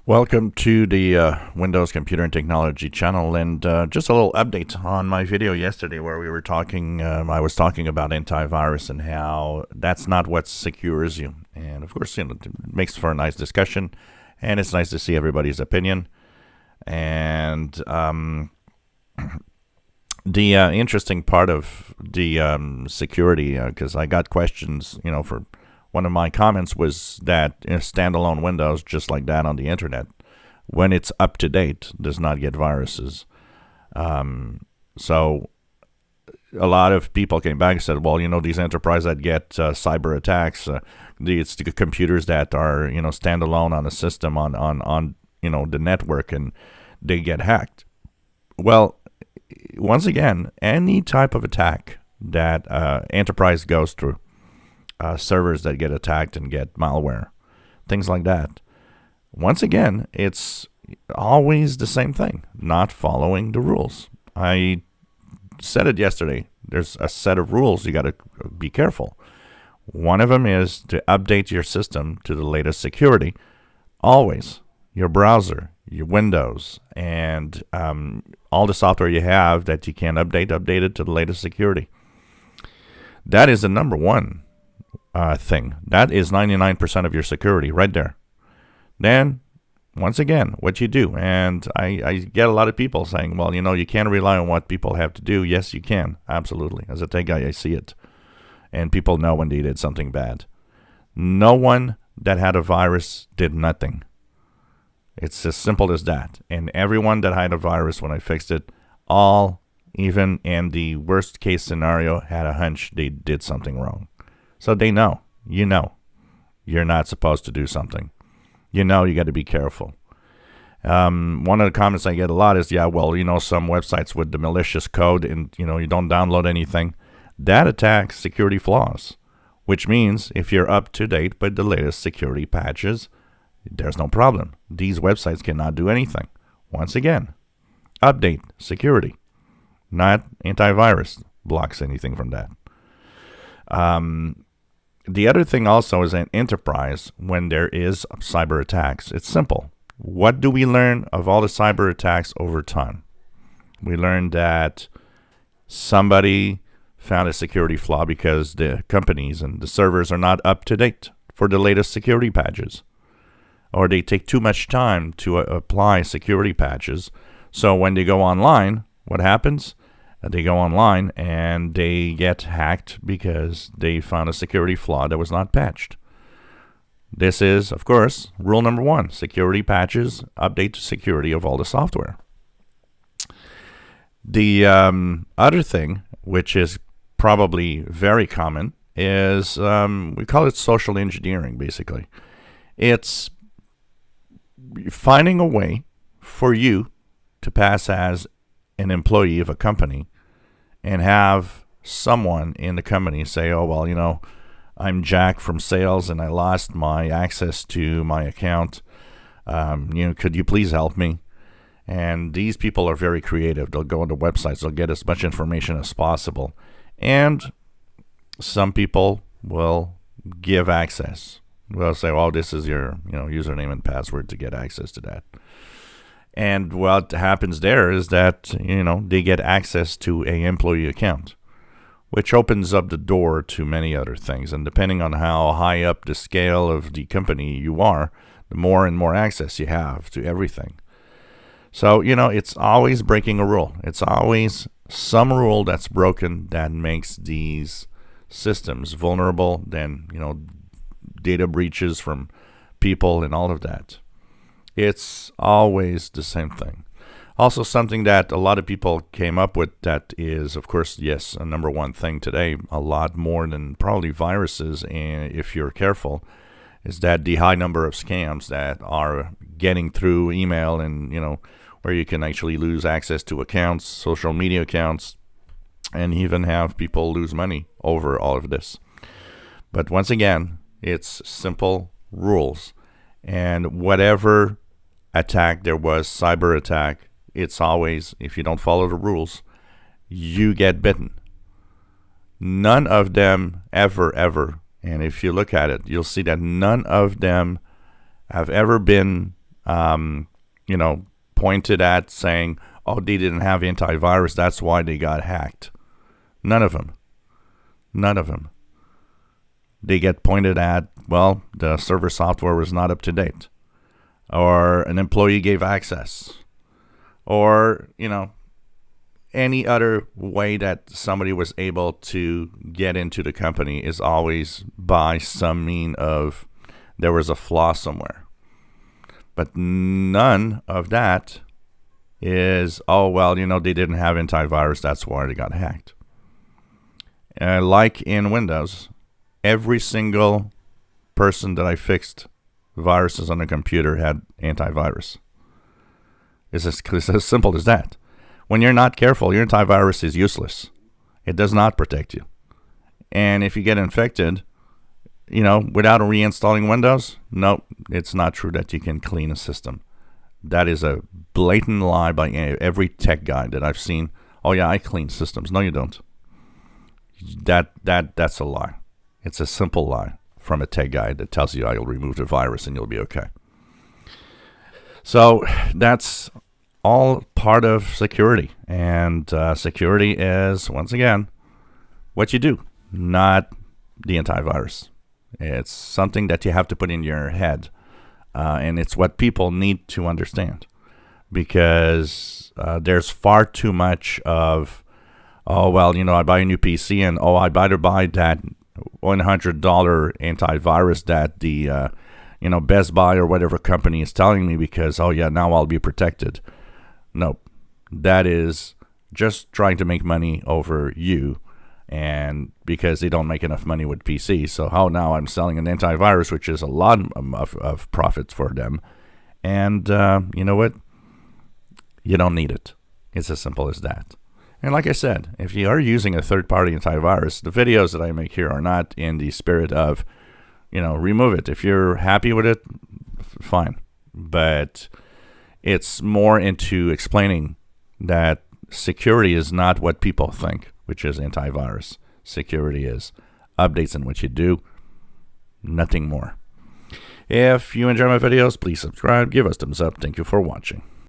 Welcome to the Windows Computer and Technology channel, and just a little update on my video yesterday where we were talking, I was talking about antivirus and how that's not what secures you. And of course, it makes for a nice discussion, and it's nice to see everybody's opinion. And the interesting part of the security, because I got questions, for one of my comments was that standalone Windows, just like that on the internet, when it's up to date, does not get viruses. So a lot of people came back and said, well, these enterprises that get cyber attacks, it's the computers that are, standalone on a system on the network, and they get hacked. Well, once again, any type of attack that enterprise goes through, servers that get attacked and get malware, things like that. Once again, it's always the same thing, not following the rules. I said it yesterday. There's a set of rules you got to be careful. One of them is to update your system to the latest security. Always. Your browser, your Windows, and all the software you have that you can update it to the latest security. That is the number one thing. That is 99% of your security right there. Then, once again, what you do, and I get a lot of people saying, well, you can't rely on what people have to do. Yes, you can. Absolutely. As a tech guy, I see it. And people know when they did something bad. No one that had a virus did nothing. It's as simple as that. And everyone that had a virus when I fixed it, all, even in the worst case scenario, had a hunch they did something wrong. So they know, you're not supposed to do something. You got to be careful. One of the comments I get a lot is, some websites with the malicious code and, you don't download anything. That attacks security flaws, which means if you're up to date with the latest security patches, there's no problem. These websites cannot do anything. Once again, update security, not antivirus blocks anything from that. The other thing also is an enterprise when there is cyber attacks. It's simple. What do we learn of all the cyber attacks over time? We learned that somebody found a security flaw because the companies and the servers are not up to date for the latest security patches, or they take too much time to apply security patches. So when they go online, what happens? They go online and they get hacked because they found a security flaw that was not patched. This is, of course, rule number one. Security patches update the security of all the software. The other thing, which is probably very common, is we call it social engineering, basically. It's finding a way for you to pass as an employee of a company and have someone in the company say, oh, well, I'm Jack from sales and I lost my access to my account. Could you please help me? And these people are very creative. They'll go onto websites. They'll get as much information as possible. And some people will give access. They'll say, oh, this is your username and password to get access to that. And what happens there is that, they get access to an employee account, which opens up the door to many other things. And depending on how high up the scale of the company you are, the more and more access you have to everything. So, it's always breaking a rule. It's always some rule that's broken that makes these systems vulnerable, then, data breaches from people and all of that. It's always the same thing. Also, something that a lot of people came up with that is, of course, yes, a number one thing today, a lot more than probably viruses, and if you're careful, is that the high number of scams that are getting through email and, where you can actually lose access to accounts, social media accounts, and even have people lose money over all of this. But once again, it's simple rules. And whatever attack there was, cyber attack, it's always, if you don't follow the rules, you get bitten. None of them ever, and if you look at it, you'll see that none of them have ever been you know, pointed at saying, oh, they didn't have antivirus, that's why they got hacked. None of them. None of them. They get pointed at, well, the server software was not up to date, or an employee gave access, or, you know, any other way that somebody was able to get into the company is always by some mean of there was a flaw somewhere. But none of that is, oh, well, you know, they didn't have antivirus, that's why they got hacked. Like in Windows, every single person that I fixed viruses on a computer had antivirus. It's as simple as that. When you're not careful, your antivirus is useless. It does not protect you. And if you get infected, you know, without reinstalling Windows, no, it's not true that you can clean a system. That is a blatant lie by every tech guy that I've seen. Oh yeah, I clean systems. No, you don't. That's a lie. It's a simple lie from a tech guy that tells you I'll remove the virus and you'll be okay. So that's all part of security. And security is, once again, what you do, not the antivirus. It's something that you have to put in your head. And it's what people need to understand. Because there's far too much of, oh, well, you know, I buy a new PC and, oh, I better buy that $100 antivirus that the, you know, Best Buy or whatever company is telling me because, oh, yeah, now I'll be protected. No, that is just trying to make money over you, and because they don't make enough money with PC. So how now I'm selling an antivirus, which is a lot of profit for them. And you know what? You don't need it. It's as simple as that. And like I said, if you are using a third-party antivirus, the videos that I make here are not in the spirit of, you know, remove it. If you're happy with it, fine. But it's more into explaining that security is not what people think, which is antivirus. Security is updates in what you do, nothing more. If you enjoy my videos, please subscribe, give us thumbs up. Thank you for watching.